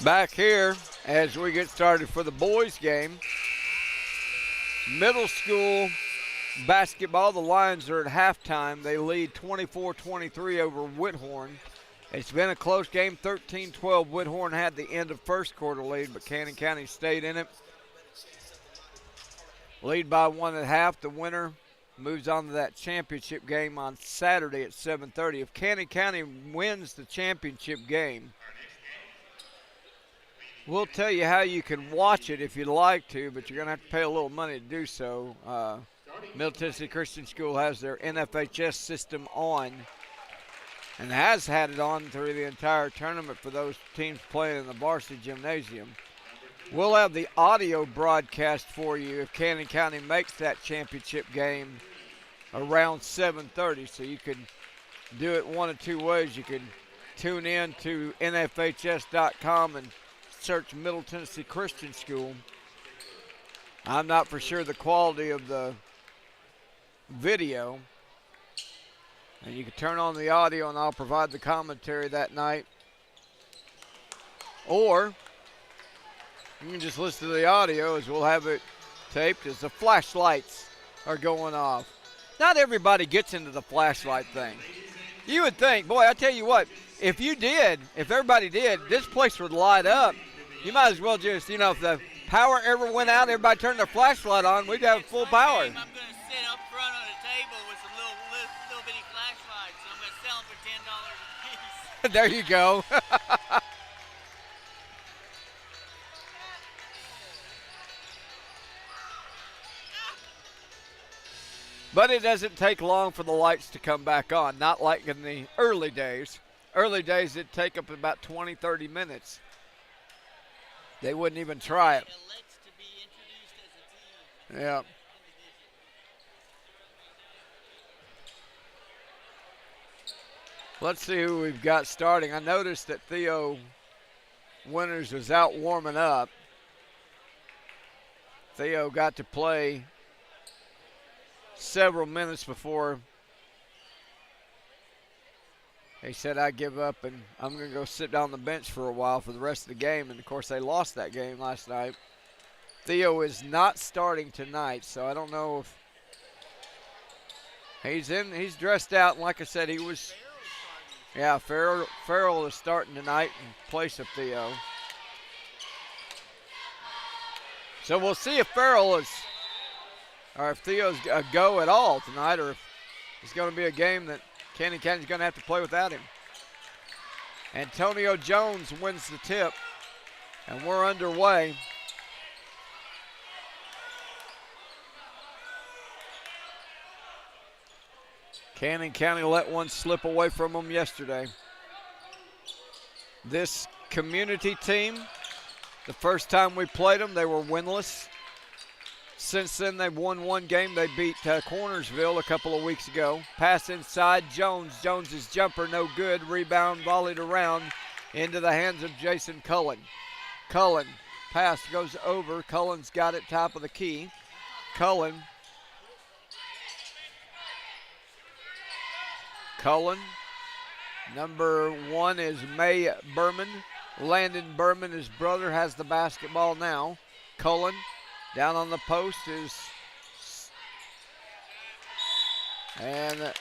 Back here as we get started for the boys game. Middle school basketball, the Lions are at halftime. They lead 24-23 over Whithorn. It's been a close game, 13-12. Whithorn had the end of first quarter lead, but Cannon County stayed in it. Lead by 1 at half. The winner moves on to that championship game on Saturday at 7:30. If Cannon County wins the championship game, we'll tell you how you can watch it if you'd like to, but you're going to have to pay a little money to do so. Middle Tennessee Christian School has their NFHS system on and has had it on through the entire tournament for those teams playing in the varsity gymnasium. We'll have the audio broadcast for you if Cannon County makes that championship game around 7:30, so you can do it one of two ways. You can tune in to NFHS.com and search Middle Tennessee Christian School. I'm not for sure the quality of the video. And you can turn on the audio and I'll provide the commentary that night. Or you can just listen to the audio as we'll have it taped as the flashlights are going off. Not everybody gets into the flashlight thing. You would think, boy, I tell you what, if everybody did, this place would light up. You might as well just, if the power ever went out, everybody turned their flashlight on, we'd have full power. I'm going to sit up front on a table with some little bitty flashlights. I'm going to sell them for $10 a piece. There you go. But it doesn't take long for the lights to come back on, not like in the early days. Early days, it'd take up about 20, 30 minutes. They wouldn't even try it. Yeah. Let's see who we've got starting. I noticed that Theo Winters was out warming up. Theo got to play several minutes before he said, I give up and I'm going to go sit down on the bench for a while for the rest of the game. And, of course, they lost that game last night. Theo is not starting tonight, so I don't know if he's dressed out. And like I said, Farrell is starting tonight in place of Theo. So we'll see if if Theo's a go at all tonight, or if it's going to be a game that Cannon County's going to have to play without him. Antonio Jones wins the tip, and we're underway. Cannon County let one slip away from them yesterday. This community team, the first time we played them, they were winless. Since then, they've won one game. They beat Cornersville a couple of weeks ago. Pass inside, Jones. Jones's jumper, no good. Rebound volleyed around into the hands of Jason Cullen. Cullen, pass goes over. Cullen's got it top of the key. Cullen, number 1 is May Berman. Landon Berman, his brother, has the basketball now. Cullen. Down on the post and the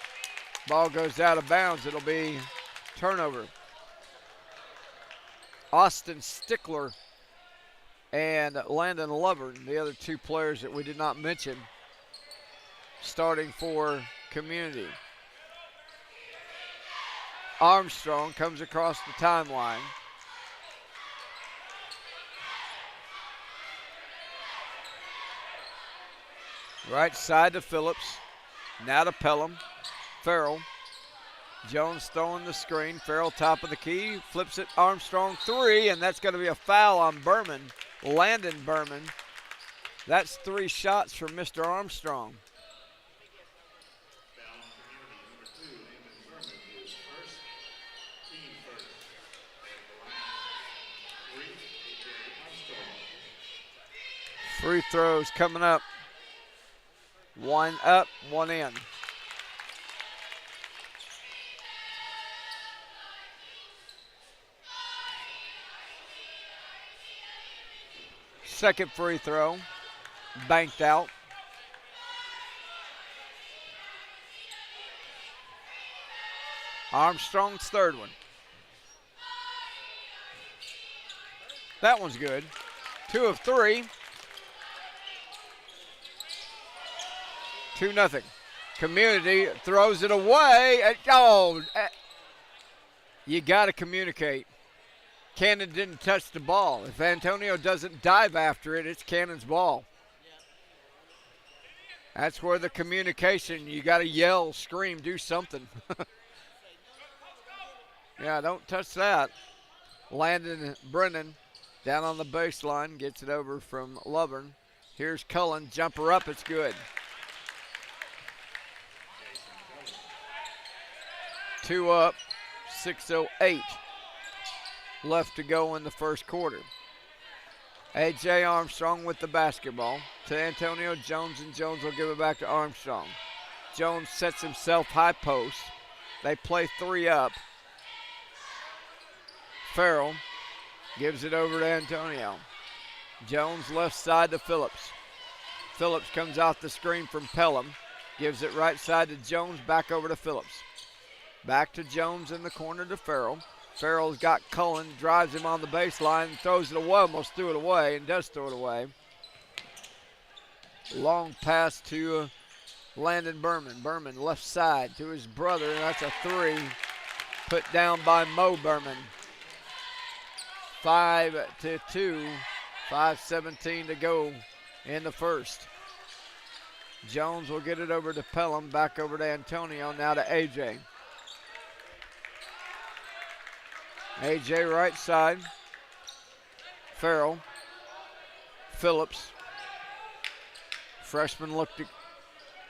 ball goes out of bounds. It'll be turnover. Austin Stickler and Landon Lovern, the other two players that we did not mention, starting for Community. Armstrong comes across the timeline. Right side to Phillips. Now to Pelham. Farrell. Jones throwing the screen. Farrell top of the key. Flips it. Armstrong 3, and that's going to be a foul on Berman. Landon Berman. That's 3 shots from Mr. Armstrong. Free throws coming up. One up, one in. second free throw. Banked out. Armstrong's third one. That one's good. 2 of 3. 2-0. Community throws it away. You got to communicate. Cannon didn't touch the ball. If Antonio doesn't dive after it, it's Cannon's ball. That's where the communication, you got to yell, scream, do something. Yeah, don't touch that. Landon Brennan down on the baseline, gets it over from Lovern. Here's Cullen, jumper up, it's good. 2 up, 6:08 left to go in the first quarter. A.J. Armstrong with the basketball to Antonio Jones, and Jones will give it back to Armstrong. Jones sets himself high post. They play 3 up. Farrell gives it over to Antonio. Jones left side to Phillips. Phillips comes out the screen from Pelham. Gives it right side to Jones, back over to Phillips. Back to Jones in the corner to Farrell. Farrell's got Cullen, drives him on the baseline, throws it away, almost threw it away, and does throw it away. Long pass to Landon Berman. Berman left side to his brother, and that's a 3 put down by Mo Berman. 5-2, 5:17 to go in the first. Jones will get it over to Pelham, back over to Antonio, now to A.J. A.J. right side. Farrell. Phillips. Freshman looked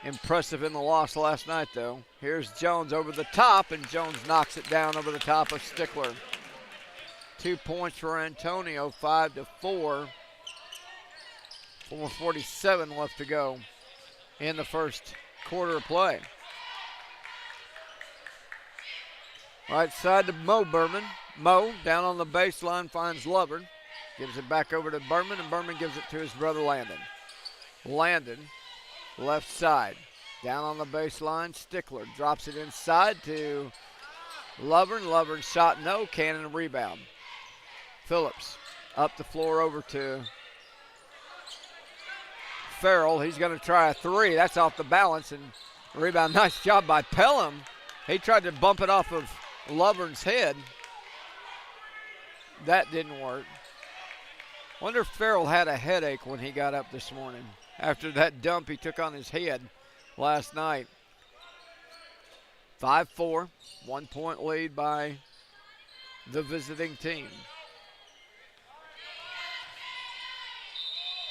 impressive in the loss last night, though. Here's Jones over the top, and Jones knocks it down over the top of Stickler. 2 points for Antonio, 5-4. 4:47 left to go in the first quarter of play. Right side to Mo Berman. Mo down on the baseline finds Lovern. Gives it back over to Berman, and Berman gives it to his brother Landon. Landon, left side. Down on the baseline, Stickler drops it inside to Lovern. Lovern shot no, Cannon rebound. Phillips up the floor over to Farrell. He's going to try a 3. That's off the balance, and rebound. Nice job by Pelham. He tried to bump it off of Lovern's head. That didn't work. Wonder if Farrell had a headache when he got up this morning after that dump he took on his head last night. 5-4, 1 point lead by the visiting team.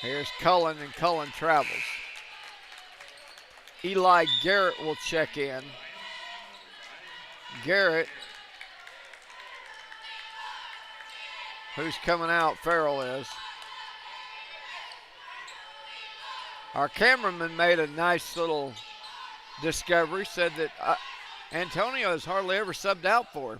Here's Cullen, and Cullen travels. Eli Garrett will check in. Garrett, who's coming out, Farrell is. Our cameraman made a nice little discovery, said that Antonio has hardly ever subbed out for.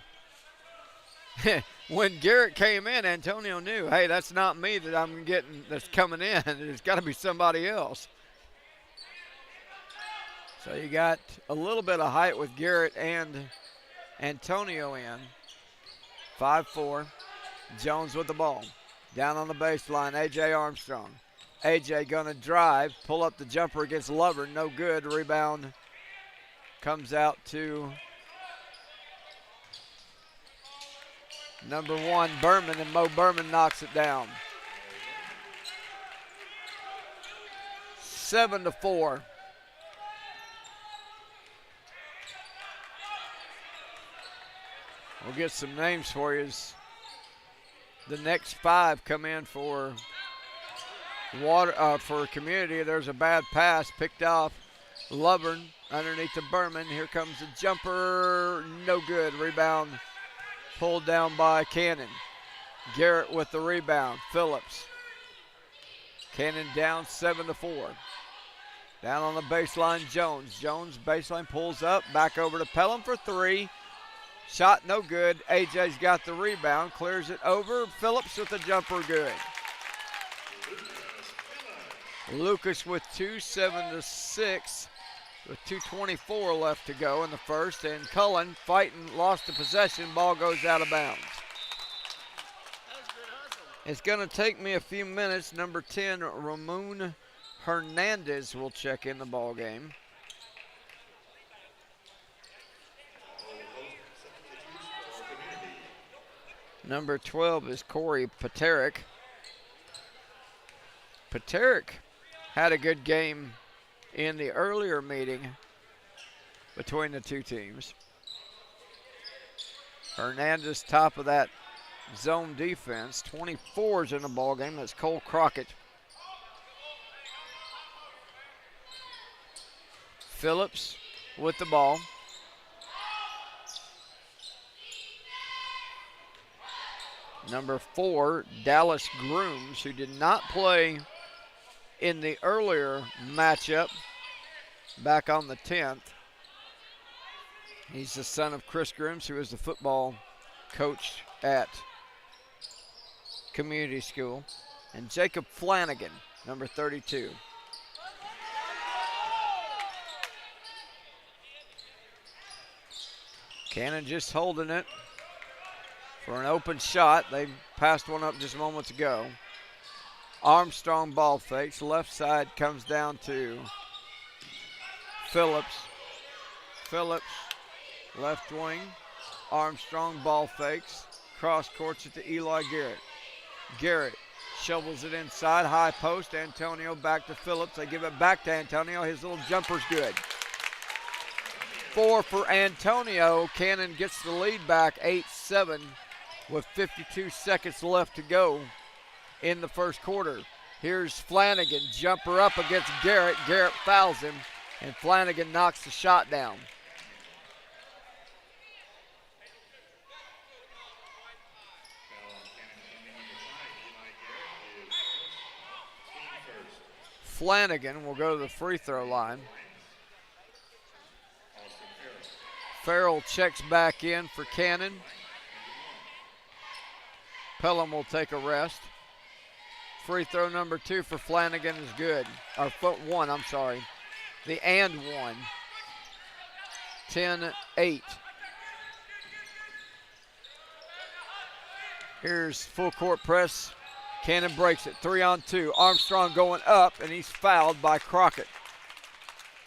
When Garrett came in, Antonio knew, hey, that's not me that I'm getting that's coming in. There's got to be somebody else. So you got a little bit of height with Garrett and Antonio in. 5-4. Jones with the ball. Down on the baseline, A.J. Armstrong. A.J. gonna drive, pull up the jumper against Lovern, no good. Rebound comes out to number 1, Berman, and Mo Berman knocks it down. 7-4. We'll get some names for you as the next 5 come in for for Community. There's a bad pass picked off Lovern underneath the Berman. Here comes the jumper, no good. Rebound pulled down by Cannon. Garrett with the rebound. Phillips. Cannon down 7-4. Down on the baseline, Jones. Jones baseline pulls up, back over to Pelham for 3. Shot no good. AJ's got the rebound, clears it over. Phillips with the jumper, good. Lucas with 2, 7-6, with 2:24 left to go in the first, and Cullen fighting, lost the possession, ball goes out of bounds. It's going to take me a few minutes. Number 10, Ramon Hernandez will check in the ball game. Number 12 is Corey Paterick. Paterick had a good game in the earlier meeting between the two teams. Hernandez top of that zone defense. 24's in the ball game. That's Cole Crockett. Phillips with the ball. Number 4, Dallas Grooms, who did not play in the earlier matchup back on the 10th. He's the son of Chris Grooms, who is the football coach at Community School. And Jacob Flanagan, number 32. Cannon just holding it for an open shot. They passed one up just moments ago. Armstrong ball fakes. Left side comes down to Phillips. Phillips, left wing. Armstrong ball fakes. Cross courts it to Eli Garrett. Garrett shovels it inside. High post. Antonio back to Phillips. They give it back to Antonio. His little jumper's good. 4 for Antonio. Cannon gets the lead back 8-7 with 52 seconds left to go in the first quarter. Here's Flanagan. Jumper up against Garrett. Garrett fouls him, and Flanagan knocks the shot down. Flanagan will go to the free throw line. Farrell checks back in for Cannon. Pelham will take a rest. Free throw number 2 for Flanagan is good. Or foot 1, I'm sorry. The and 1. 10-8. Here's full court press. Cannon breaks it. 3-on-2. Armstrong going up, and he's fouled by Crockett.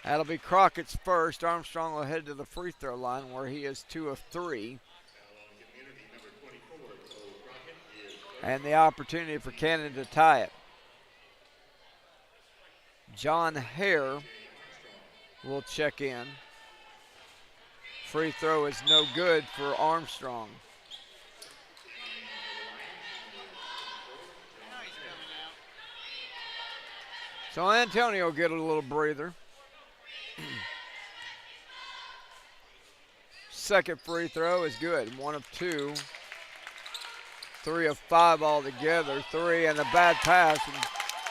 That'll be Crockett's first. Armstrong will head to the free throw line where he is 2 of 3. And the opportunity for Cannon to tie it. John Hare will check in. Free throw is no good for Armstrong. So Antonio will get a little breather. Second free throw is good. 1 of 2. 3 of 5 altogether. 3 and a bad pass.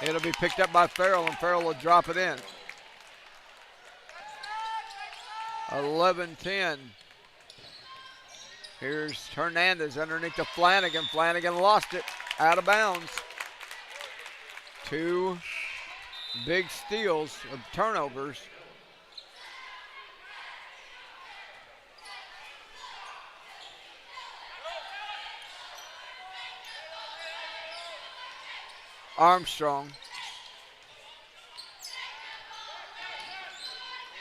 And it'll be picked up by Farrell, and Farrell will drop it in. 11-10. Here's Hernandez underneath to Flanagan. Flanagan lost it. Out of bounds. 2 big steals of turnovers. Armstrong.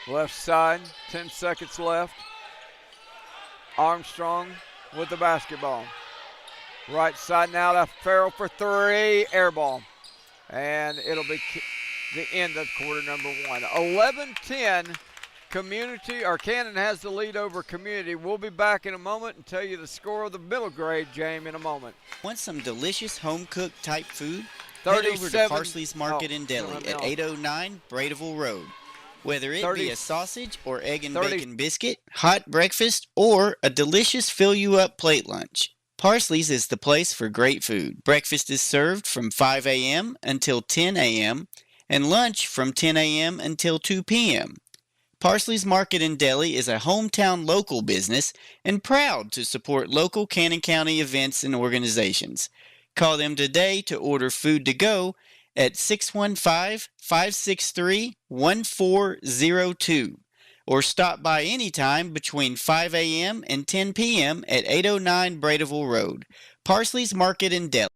Left side, 10 seconds left. Armstrong with the basketball. Right side now to Farrell for 3, air ball. And it'll be the end of quarter number 1. 11-10, Cannon has the lead over Community. We'll be back in a moment and tell you the score of the middle grade game in a moment. Want some delicious home-cooked type food? Head over to Parsley's Market and Deli at 809 Bradeville Road. Whether it be a sausage or egg and bacon biscuit, hot breakfast, or a delicious fill-you-up plate lunch, Parsley's is the place for great food. Breakfast is served from 5 a.m. until 10 a.m. and lunch from 10 a.m. until 2 p.m. Parsley's Market and Deli is a hometown local business and proud to support local Cannon County events and organizations. Call them today to order food to go at 615-563-1402 or stop by anytime between 5 a.m. and 10 p.m. at 809 Bradeville Road, Parsley's Market in Deli.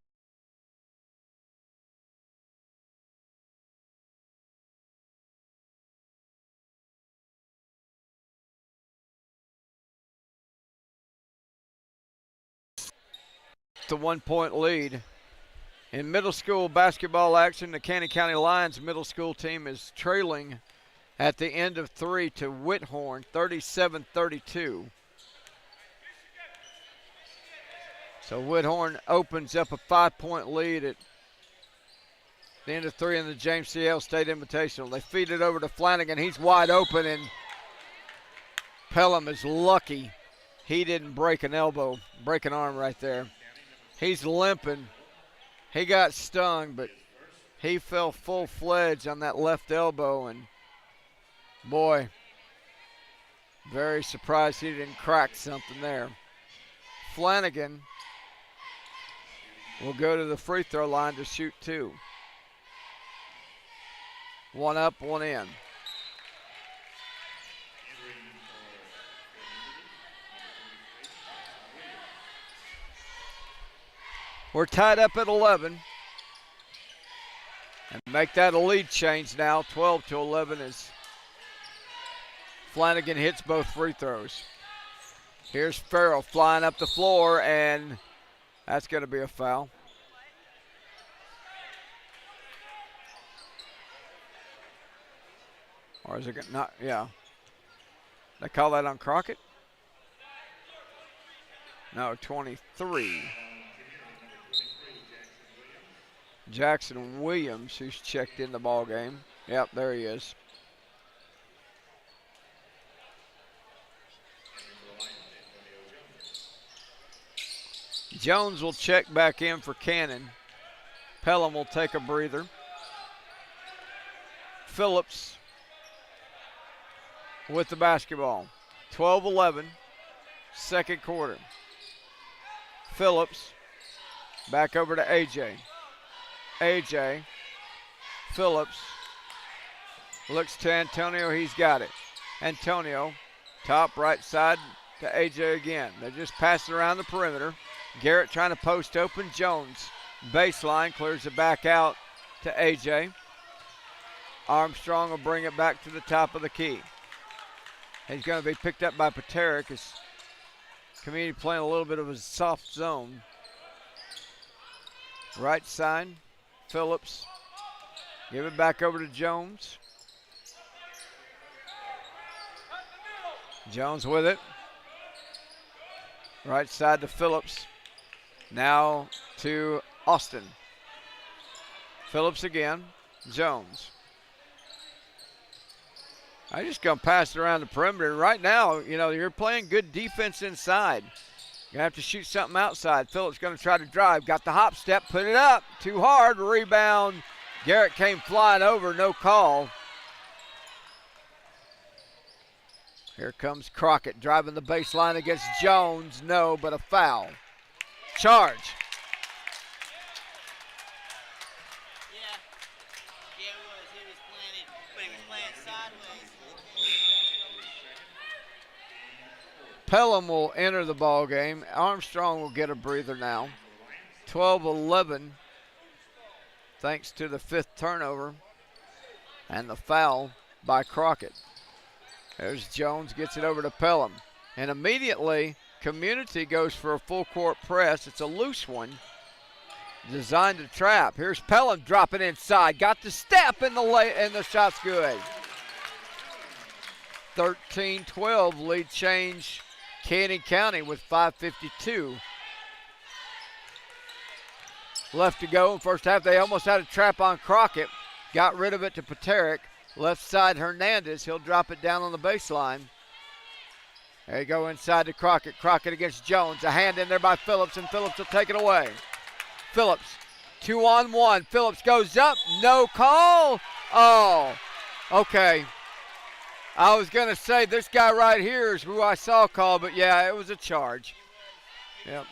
The 1-point lead. In middle school basketball action, the Cannon County Lions middle school team is trailing at the end of 3 to Whithorn, 37-32. So Whithorn opens up a 5-point lead at the end of 3 in the James C. Hale State Invitational. They feed it over to Flanagan. He's wide open, and Pelham is lucky he didn't break an elbow, break an arm right there. He's limping. He got stung, but he fell full-fledged on that left elbow, and boy, very surprised he didn't crack something there. Flanagan will go to the free throw line to shoot 2. One up, one in. We're tied up at 11. And make that a lead change now, 12-11 as Flanagan hits both free throws. Here's Farrell flying up the floor, and that's going to be a foul. Or is it not? Yeah. They call that on Crockett? No, 23. Jackson Williams, who's checked in the ball game. Yep, there he is. Jones will check back in for Cannon. Pelham will take a breather. Phillips with the basketball. 12-11, second quarter. Phillips back over to A.J. A.J. Phillips looks to Antonio. He's got it. Antonio, top right side to A.J. again. They just pass it around the perimeter. Garrett trying to post open. Jones, baseline, clears it back out to A.J. Armstrong will bring it back to the top of the key. He's going to be picked up by Paterick as Community playing a little bit of a soft zone. Right side, Phillips. Give it back over to Jones. Jones with it. Right side to Phillips. Now to Austin. Phillips again. Jones. I'm just going to pass it around the perimeter. Right now, you know, you're playing good defense inside. You're going to have to shoot something outside. Phillips going to try to drive. Got the hop step. Put it up. Too hard. Rebound. Garrett came flying over. No call. Here comes Crockett driving the baseline against Jones. No, but a foul. Charge. Yeah, it was. He was playing it, but he was playing sideways. Pelham will enter the ball game. Armstrong will get a breather now. 12-11 thanks to the fifth turnover and the foul by Crockett. There's Jones, gets it over to Pelham. And immediately, Community goes for a full court press. It's a loose one designed to trap. Here's Pelham dropping inside. Got the step and the shot's good. 13-12 lead change. Cannon County with 5:52 left to go in first half. They almost had a trap on Crockett. Got rid of it to Paterick. Left side Hernandez. He'll drop it down on the baseline. There you go inside to Crockett. Crockett against Jones. A hand in there by Phillips, and Phillips will take it away. Phillips, 2-on-1. Phillips goes up. No call. Oh, okay. I was going to say this guy right here is who I saw call, but yeah, it was a charge. Yep.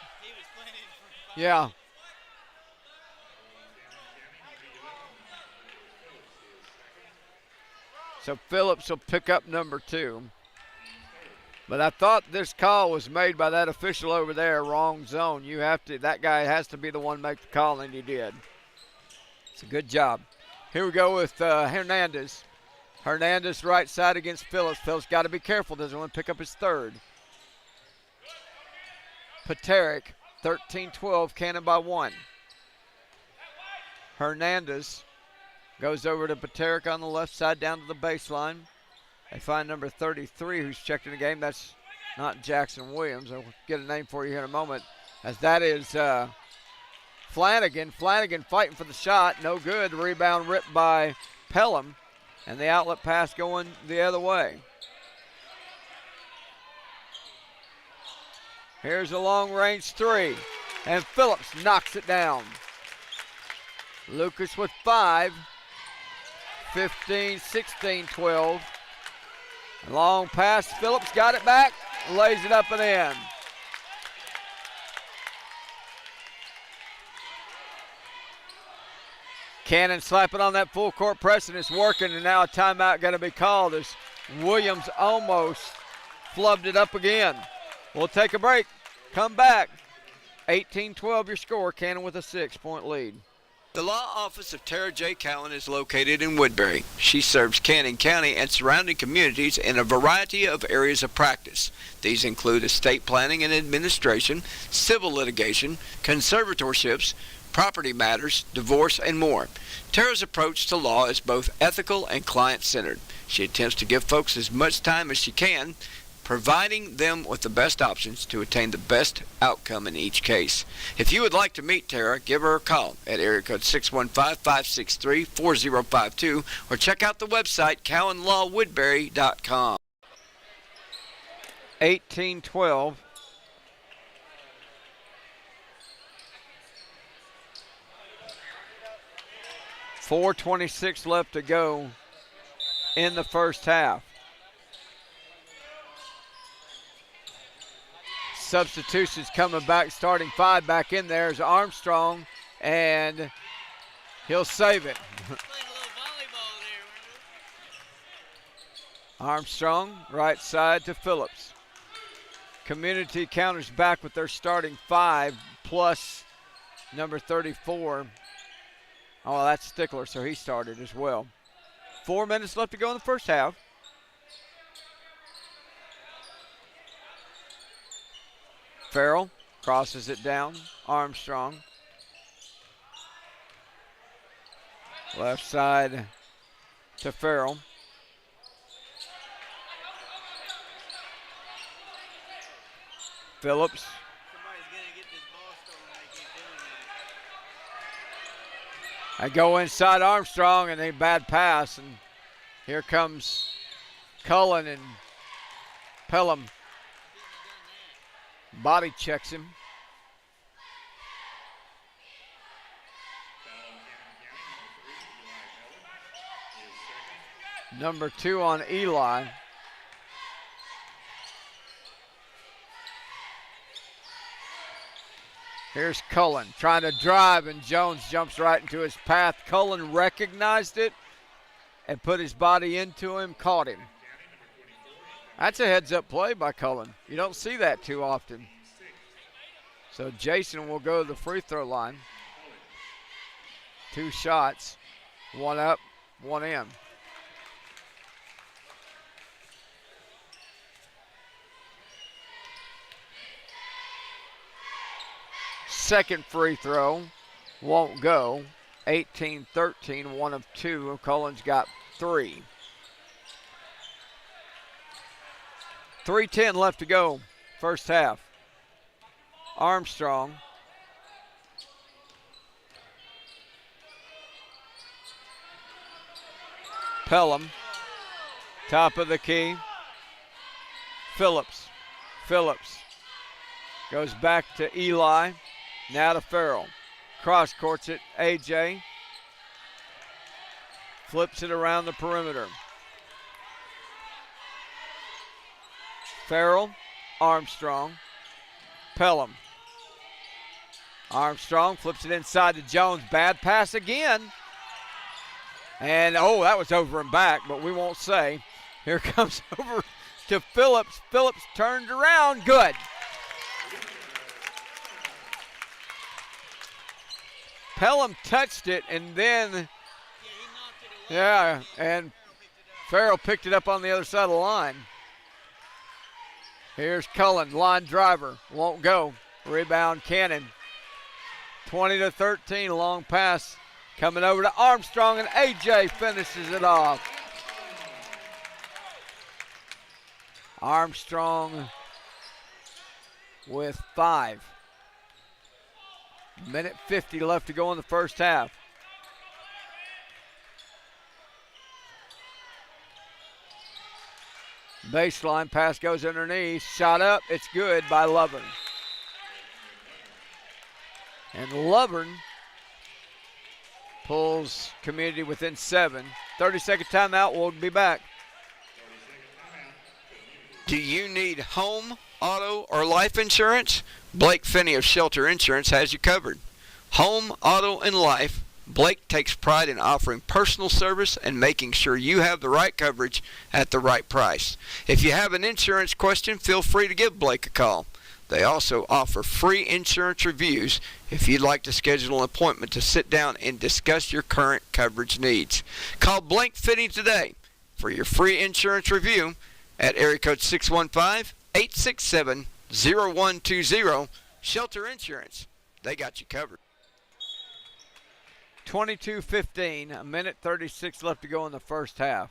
So Phillips will pick up number 2. But I thought this call was made by that official over there, wrong zone. That guy has to be the one to make the call, and he did. It's a good job. Here we go with Hernandez. Hernandez right side against Phillips. Phillips got to be careful. Doesn't want to pick up his 3rd. Paterick, 13-12, Cannon by 1. Hernandez goes over to Paterick on the left side down to the baseline. They find number 33 who's checked in the game. That's not Jackson Williams. I'll get a name for you here in a moment. As that is Flanagan. Flanagan fighting for the shot. No good. Rebound ripped by Pelham. And the outlet pass going the other way. Here's a long-range 3. And Phillips knocks it down. Lucas with 5. 15, 16, 12. Long pass. Phillips got it back. Lays it up and in. Cannon slapping on that full court press, and it's working, and now a timeout got to be called as Williams almost flubbed it up again. We'll take a break. Come back. 18-12 your score. Cannon with a 6-point lead. The law office of Tara J. Cowan is located in Woodbury. She serves Cannon County and surrounding communities in a variety of areas of practice. These include estate planning and administration, civil litigation, conservatorships, property matters, divorce, and more. Tara's approach to law is both ethical and client-centered. She attempts to give folks as much time as she can, providing them with the best options to attain the best outcome in each case. If you would like to meet Tara, give her a call at area code 615-563-4052 or check out the website cowanlawwoodbury.com. 18-12. .426 left to go in the first half. Substitutions coming back, starting 5 back in there is Armstrong, and he'll save it. Armstrong, right side to Phillips. Community counters back with their starting 5 plus number 34. Oh, that's Stickler, so he started as well. 4 minutes left to go in the first half. Farrell crosses it down. Armstrong. Left side to Farrell. Phillips. I go inside Armstrong, and a bad pass, and here comes Cullen, and Pelham body checks him. Number 2 on Eli. Here's Cullen trying to drive, and Jones jumps right into his path. Cullen recognized it and put his body into him, caught him. That's a heads-up play by Cullen. You don't see that too often. So Jason will go to the free throw line. 2 shots, 1 up, 1 in. Second free throw won't go. 18-13, 1 of 2. Cullen's got 3. 3:10 left to go, first half. Armstrong. Pelham. Top of the key. Phillips. Phillips goes back to Eli. Now to Farrell. Cross courts it. AJ. Flips it around the perimeter. Farrell. Armstrong. Pelham. Armstrong flips it inside to Jones. Bad pass again. And, oh, that was over and back, but we won't say. Here comes over to Phillips. Phillips turned around. Good. Pelham touched it, and then, and Farrell picked it up on the other side of the line. Here's Cullen, line driver, won't go. Rebound, Cannon. 20-13, long pass coming over to Armstrong, and A.J. finishes it off. Armstrong with 5. Minute 50 left to go in the first half. Baseline pass goes underneath. Shot up. It's good by Lovern. And Lovern pulls Community within 7. 30-second timeout. We'll be back. Do you need home, auto, or life insurance? Blake Finney of Shelter Insurance has you covered. Home, auto, and life. Blake takes pride in offering personal service and making sure you have the right coverage at the right price. If you have an insurance question, feel free to give Blake a call. They also offer free insurance reviews if you'd like to schedule an appointment to sit down and discuss your current coverage needs. Call Blake Finney today for your free insurance review at area code 615-867-0120. Shelter Insurance. They got you covered. 22-15, a minute 36 left to go in the first half.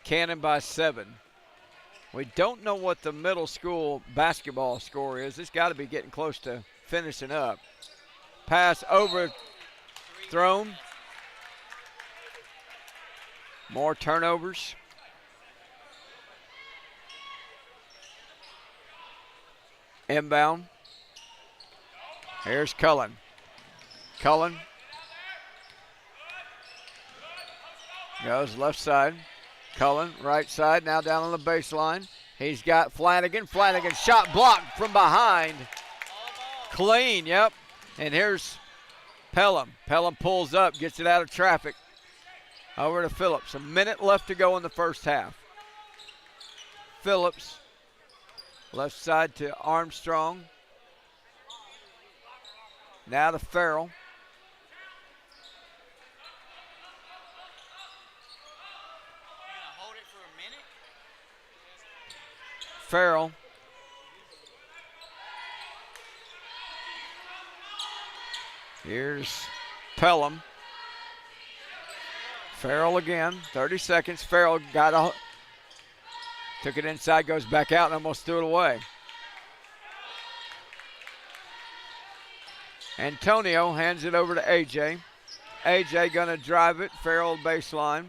Cannon by 7. We don't know what the middle school basketball score is. It's got to be getting close to finishing up. Pass overthrown. More turnovers. Inbound. Here's Cullen. Cullen goes left side. Cullen, right side, now down on the baseline. He's got Flanagan. Flanagan shot blocked from behind. Clean, yep. And here's Pelham. Pelham pulls up, gets it out of traffic. Over to Phillips. A minute left to go in the first half. Phillips, left side to Armstrong. Now to Farrell. Farrell. Here's Pelham. Farrell again. 30 seconds. Farrell took it inside, goes back out, and almost threw it away. Antonio hands it over to AJ. AJ gonna drive it. Farrell baseline.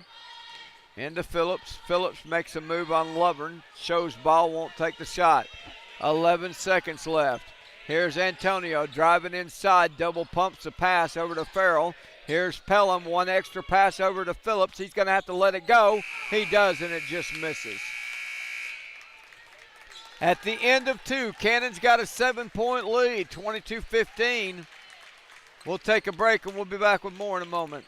Into Phillips. Phillips makes a move on Lovern. Shows ball, won't take the shot. 11 seconds left. Here's Antonio driving inside. Double pumps the pass over to Farrell. Here's Pelham. One extra pass over to Phillips. He's going to have to let it go. He does, and it just misses. At the end of 2, Cannon's got a 7-point lead, 22-15. We'll take a break, and we'll be back with more in a moment.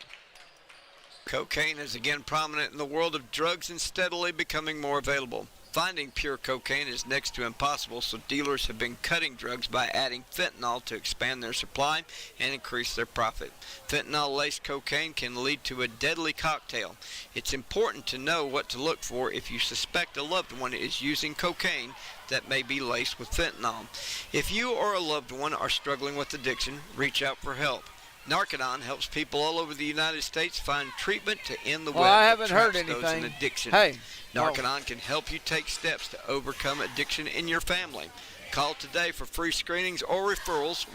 Cocaine is again prominent in the world of drugs and steadily becoming more available. Finding pure cocaine is next to impossible, so dealers have been cutting drugs by adding fentanyl to expand their supply and increase their profit. Fentanyl-laced cocaine can lead to a deadly cocktail. It's important to know what to look for if you suspect a loved one is using cocaine that may be laced with fentanyl. If you or a loved one are struggling with addiction, reach out for help. Narconon helps people all over the United States find treatment to end the web I haven't that traps heard those anything. in addiction. Hey. Narconon can help you take steps to overcome addiction in your family. Call today for free screenings or referrals,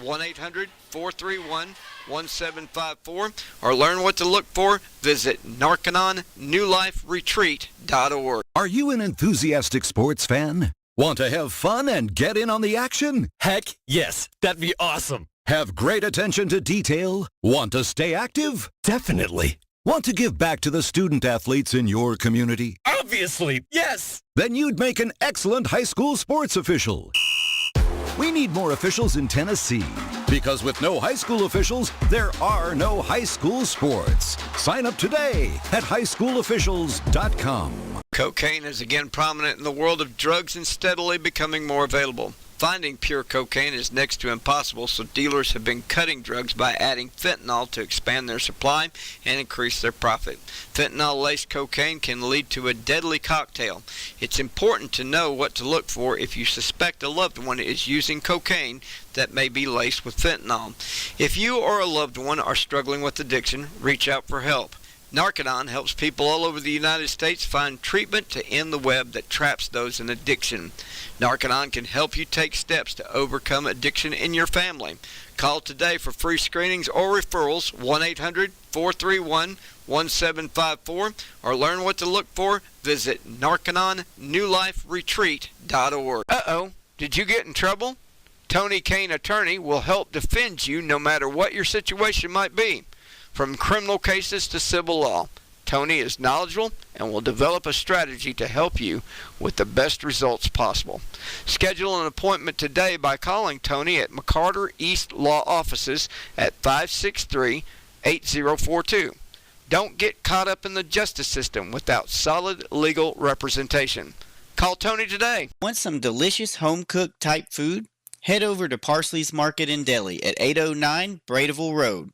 1-800-431-1754, or learn what to look for. Visit NarcononNewLifeRetreat.org. Are you an enthusiastic sports fan? Want to have fun and get in on the action? Heck, yes. That'd be awesome. Have great attention to detail? Want to stay active? Definitely. Want to give back to the student athletes in your community? Obviously, yes. Then you'd make an excellent high school sports official. We need more officials in Tennessee. Because with no high school officials, there are no high school sports. Sign up today at highschoolofficials.com. Cocaine is again prominent in the world of drugs and steadily becoming more available. Finding pure cocaine is next to impossible, so dealers have been cutting drugs by adding fentanyl to expand their supply and increase their profit. Fentanyl-laced cocaine can lead to a deadly cocktail. It's important to know what to look for if you suspect a loved one is using cocaine that may be laced with fentanyl. If you or a loved one are struggling with addiction, reach out for help. Narconon helps people all over the United States find treatment to end the web that traps those in addiction. Narconon can help you take steps to overcome addiction in your family. Call today for free screenings or referrals, 1-800-431-1754, or learn what to look for. Visit NarcononNewLifeRetreat.org. Uh-oh, did you get in trouble? Tony Kane Attorney will help defend you no matter what your situation might be. From criminal cases to civil law, Tony is knowledgeable and will develop a strategy to help you with the best results possible. Schedule an appointment today by calling Tony at McCarter East Law Offices at 563-8042. Don't get caught up in the justice system without solid legal representation. Call Tony today. Want some delicious home-cooked type food? Head over to Parsley's Market in Delhi at 809 Bradeville Road.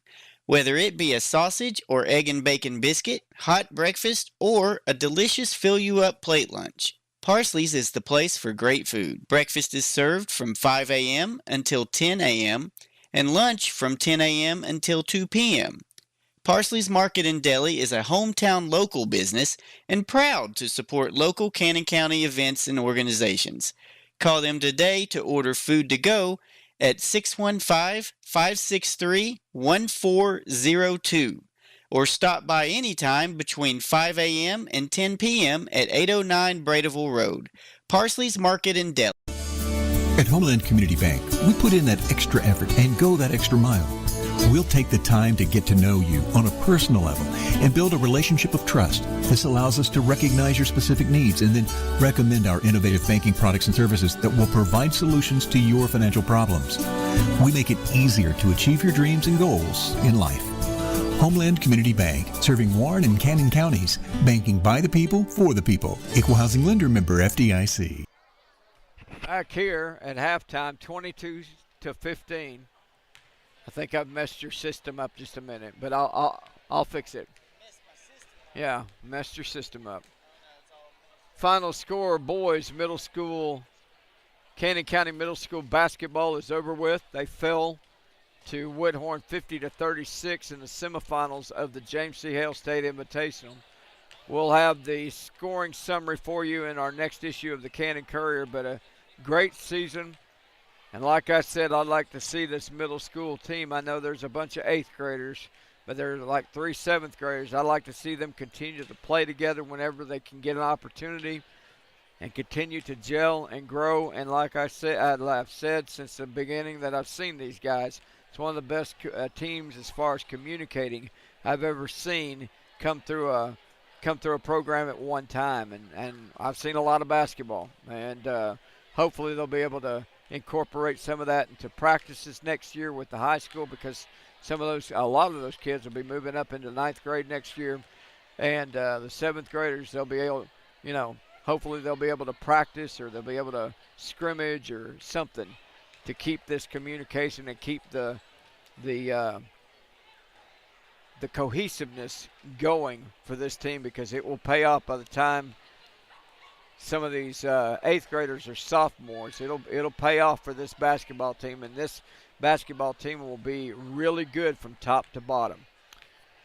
Whether it be a sausage or egg and bacon biscuit, hot breakfast, or a delicious fill-you-up plate lunch, Parsley's is the place for great food. Breakfast is served from 5 a.m. until 10 a.m. and lunch from 10 a.m. until 2 p.m. Parsley's Market in Delhi is a hometown local business and proud to support local Cannon County events and organizations. Call them today to order food to go at 615-563-1402 or stop by anytime between 5 a.m. and 10 p.m. at 809 Bradeville Road. Parsley's Market in Delhi. At Homeland Community Bank, we put in that extra effort and go that extra mile. We'll take the time to get to know you on a personal level and build a relationship of trust. This allows us to recognize your specific needs and then recommend our innovative banking products and services that will provide solutions to your financial problems. We make it easier to achieve your dreams and goals in life. Homeland Community Bank, serving Warren and Cannon counties, banking by the people, for the people. Equal housing lender, member FDIC. Back here at halftime, 22-15. I think I've messed your system up just a minute, but I'll fix it. Yeah, messed your system up. Final score, boys middle school, Cannon County Middle School basketball is over with. They fell to Woodhorn 50-36 in the semifinals of the James C. Hale State Invitational. We'll have the scoring summary for you in our next issue of the Cannon Courier, but a great season. And like I said, I'd like to see this middle school team. I know there's a bunch of 8th graders, but there's like 3 7th graders. I'd like to see them continue to play together whenever they can get an opportunity and continue to gel and grow. And like I said, I've said since the beginning that I've seen these guys. It's one of the best teams as far as communicating I've ever seen come through a program at one time. And I've seen a lot of basketball. And hopefully they'll be able to incorporate some of that into practices next year with the high school, because a lot of those kids will be moving up into 9th grade next year, and the 7th graders, they'll be able, hopefully they'll be able to practice, or they'll be able to scrimmage or something to keep this communication and keep the cohesiveness going for this team, because it will pay off by the time some of these 8th graders are sophomores. It'll pay off for this basketball team, and this basketball team will be really good from top to bottom.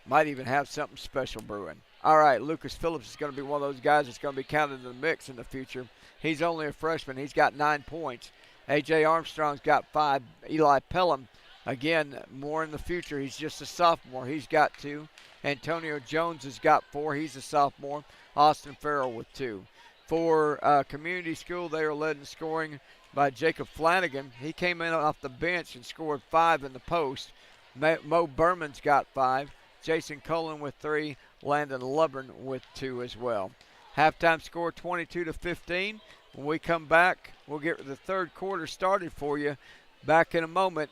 Might even have something special brewing. All right, Lucas Phillips is going to be one of those guys that's going to be counted in the mix in the future. He's only a freshman. He's got 9 points. A.J. Armstrong's got 5. Eli Pelham, again, more in the future. He's just a sophomore. He's got 2. Antonio Jones has got 4. He's a sophomore. Austin Farrell with 2. For community school, they are led in scoring by Jacob Flanagan. He came in off the bench and scored 5 in the post. Mo Berman's got 5. Jason Cullen with 3. Landon Lubbern with 2 as well. Halftime score 22-15. When we come back, we'll get the third quarter started for you. Back in a moment.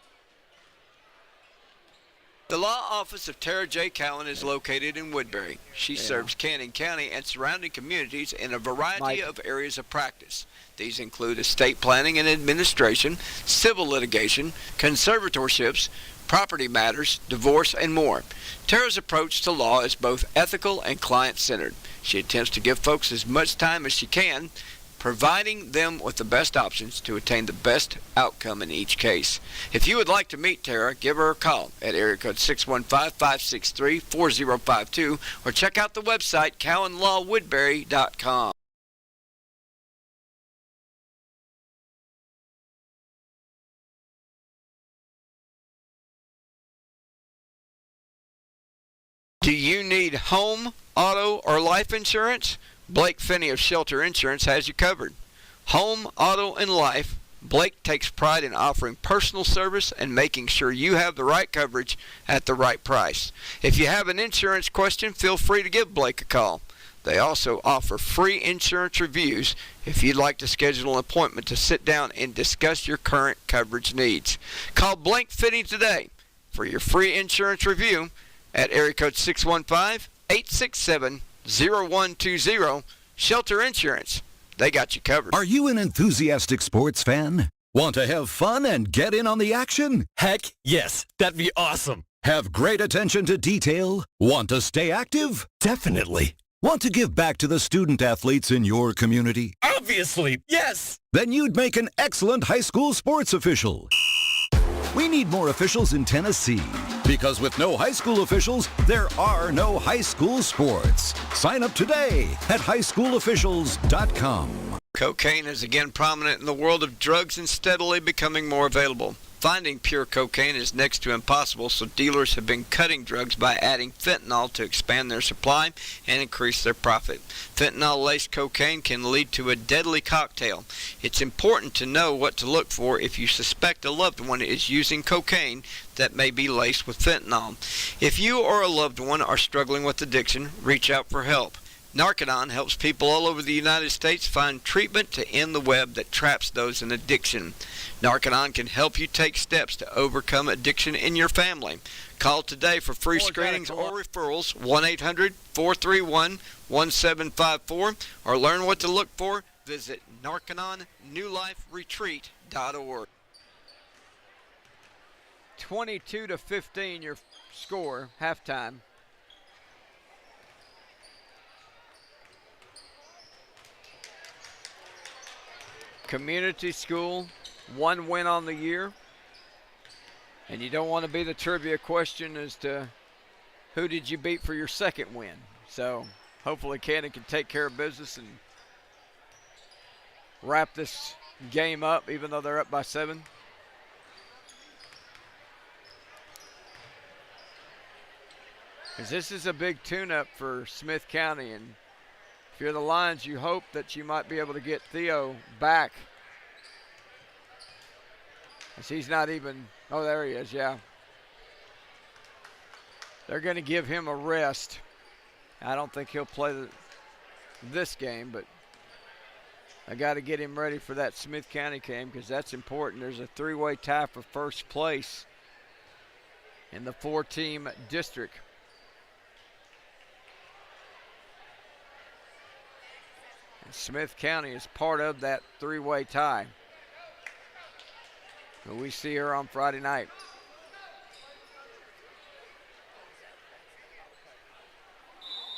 The law office of Tara J. Cowan is located in Woodbury. She serves Cannon County and surrounding communities in a variety of areas of practice. These include estate planning and administration, civil litigation, conservatorships, property matters, divorce, and more. Tara's approach to law is both ethical and client-centered. She attempts to give folks as much time as she can, providing them with the best options to attain the best outcome in each case. If you would like to meet Tara, give her a call at area code 615-563-4052 or check out the website cowanlawwoodbury.com. Do you need home, auto, or life insurance? Blake Finney of Shelter Insurance has you covered. Home, auto, and life, Blake takes pride in offering personal service and making sure you have the right coverage at the right price. If you have an insurance question, feel free to give Blake a call. They also offer free insurance reviews if you'd like to schedule an appointment to sit down and discuss your current coverage needs. Call Blake Finney today for your free insurance review at area code 615-867-0120. Shelter Insurance. They got you covered. Are you an enthusiastic sports fan? Want to have fun and get in on the action? Heck yes, that'd be awesome. Have great attention to detail? Want to stay active? Definitely. Want to give back to the student athletes in your community? Obviously, yes. Then you'd make an excellent high school sports official. We need more officials in Tennessee, because with no high school officials, there are no high school sports. Sign up today at highschoolofficials.com. Cocaine is again prominent in the world of drugs and steadily becoming more available. Finding pure cocaine is next to impossible, so dealers have been cutting drugs by adding fentanyl to expand their supply and increase their profit. Fentanyl-laced cocaine can lead to a deadly cocktail. It's important to know what to look for if you suspect a loved one is using cocaine that may be laced with fentanyl. If you or a loved one are struggling with addiction, reach out for help. Narconon helps people all over the United States find treatment to end the web that traps those in addiction. Narconon can help you take steps to overcome addiction in your family. Call today for free screenings or referrals, 1-800-431-1754, or learn what to look for. Visit NarcononNewLifeRetreat.org. 22-15 your score, halftime. Community school, 1 win on the year. And you don't want to be the trivia question as to who did you beat for your second win. So hopefully Cannon can take care of business and wrap this game up, even though they're up by 7. Because this is a big tune-up for Smith County, and if you're the Lions, you hope that you might be able to get Theo back. As he's not even, oh, there he is, yeah. They're going to give him a rest. I don't think he'll play this game, but I got to get him ready for that Smith County game because that's important. There's a 3-way tie for first place in the 4-team district. Smith County is part of that 3-way tie. We see her on Friday night.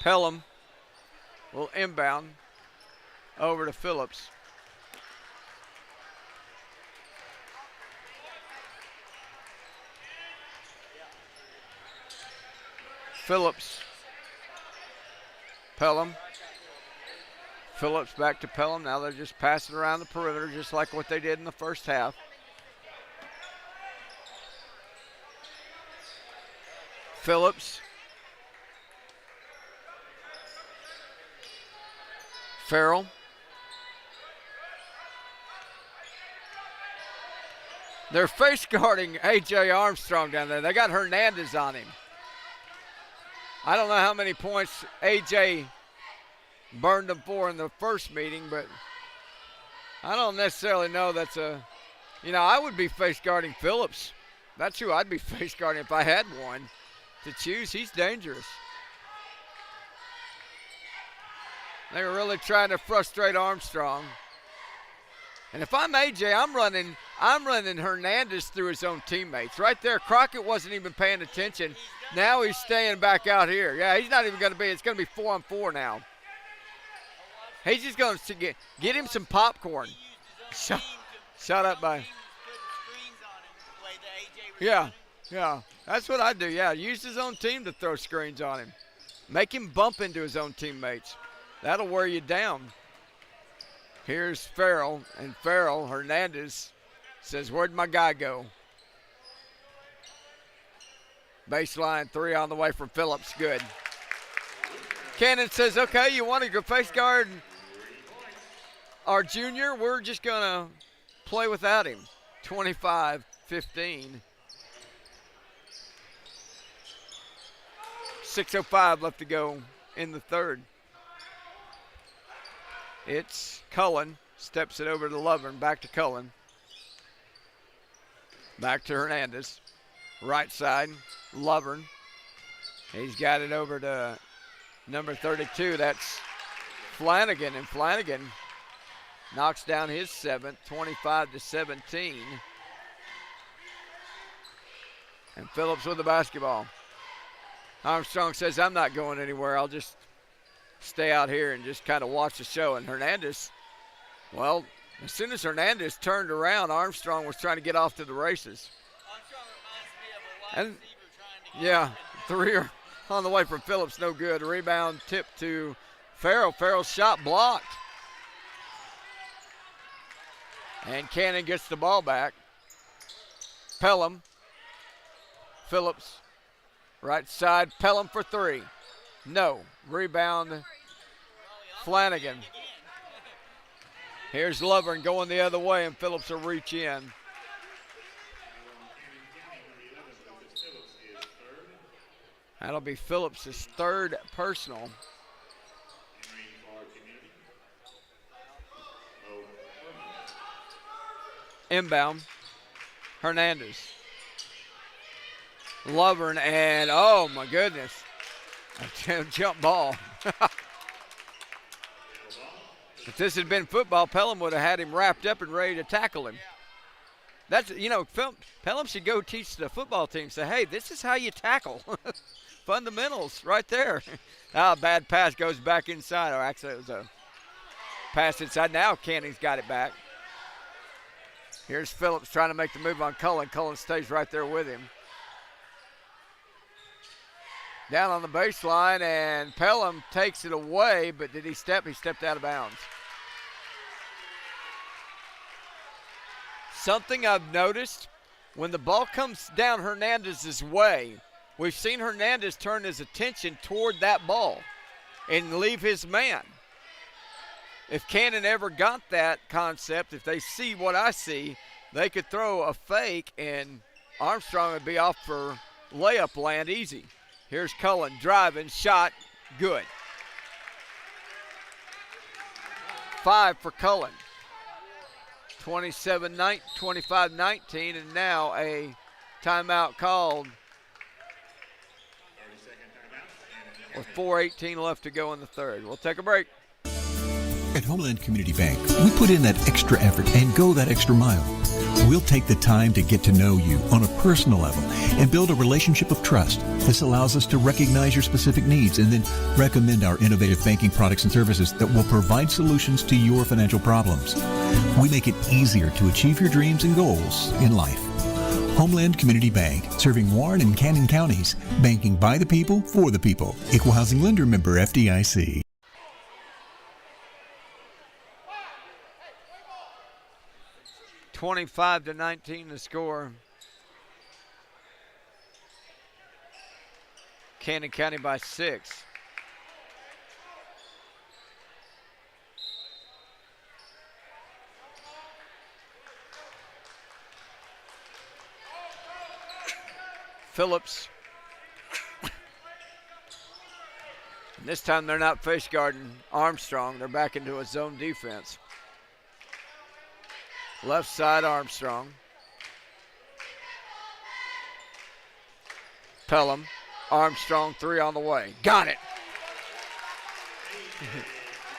Pelham will inbound over to Phillips. Phillips. Pelham. Phillips back to Pelham. Now they're just passing around the perimeter just like what they did in the first half. Phillips. Farrell. They're face guarding A.J. Armstrong down there. They got Hernandez on him. I don't know how many points A.J. burned them for in the first meeting, but I don't necessarily know that's a, I would be face guarding Phillips. That's who I'd be face guarding if I had one to choose. He's dangerous. They were really trying to frustrate Armstrong. And if I'm AJ, I'm running Hernandez through his own teammates. Right there, Crockett wasn't even paying attention. Now he's staying back out here. Yeah, he's not even going to be. It's going to be 4-on-4 now. He's just going to get him some popcorn. Shut up, by. Yeah. That's what I do. Yeah, use his own team to throw screens on him. Make him bump into his own teammates. That'll wear you down. Here's Farrell, and Hernandez says, where'd my guy go? Baseline three on the way from Phillips, good. Cannon says, okay, you want to go face guard our junior? We're just going to play without him. 25-15. 6:05 left to go in the third. It's Cullen, steps it over to Lovern, back to Cullen. Back to Hernandez. Right side, Lovern. He's got it over to number 32. That's Flanagan, and Flanagan knocks down his seventh, 25-17. And Phillips with the basketball. Armstrong says, I'm not going anywhere. I'll just stay out here and just kind of watch the show. And Hernandez, well, as soon as Hernandez turned around, Armstrong was trying to get off to the races. Armstrong reminds me of a wide receiver trying to get three are on the way from Phillips, no good. Rebound tip to Farrell. Farrell's shot blocked. And Cannon gets the ball back. Pelham. Phillips. Right side. Pelham for three. No. Rebound. Flanagan. Here's Lovern going the other way, and Phillips will reach in. That'll be Phillips' third personal. Inbound. Hernandez. Lovern, and oh my goodness, a jump ball. If this had been football, Pelham would have had him wrapped up and ready to tackle him. That's, Pelham should go teach the football team, say, hey, this is how you tackle. Fundamentals right there. Bad pass goes back inside. Or actually, it was a pass inside. Now Canning's got it back. Here's Phillips trying to make the move on Cullen. Cullen stays right there with him. Down on the baseline, and Pelham takes it away, but did he step? He stepped out of bounds. Something I've noticed, when the ball comes down Hernandez's way, we've seen Hernandez turn his attention toward that ball and leave his man. If Cannon ever got that concept, if they see what I see, they could throw a fake, and Armstrong would be off for layup land easy. Here's Cullen driving, shot, good. 5 for Cullen. 25-19, and now a timeout called with 4:18 left to go in the third. We'll take a break. At Homeland Community Bank, we put in that extra effort and go that extra mile. We'll take the time to get to know you on a personal level and build a relationship of trust. This allows us to recognize your specific needs and then recommend our innovative banking products and services that will provide solutions to your financial problems. We make it easier to achieve your dreams and goals in life. Homeland Community Bank, serving Warren and Cannon counties, banking by the people, for the people. Equal housing lender, member FDIC. 25-19 the score. Cannon County by 6. Phillips. And this time they're not face guarding Armstrong. They're back into a zone defense. Left side, Armstrong. Pelham. Armstrong, 3 on the way. Got it.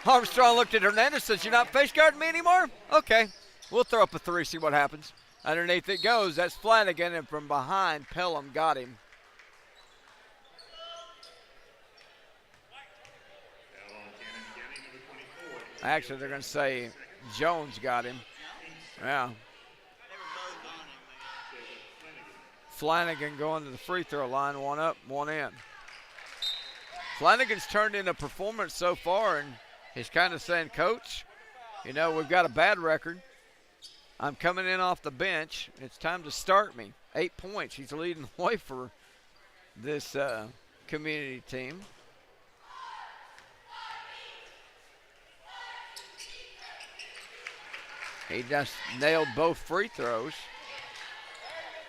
Armstrong looked at Hernandez, says, "You're not face guarding me anymore?" Okay, we'll throw up a 3, see what happens. Underneath it goes. That's Flanagan, and from behind, Pelham got him. Actually, they're going to say Jones got him. Yeah. Flanagan going to the free throw line, 1 up, 1 in. Flanagan's turned in a performance so far, and he's kind of saying, "Coach, you know, we've got a bad record. I'm coming in off the bench. It's time to start me." 8 points. He's leading the way for this community team. He just nailed both free throws.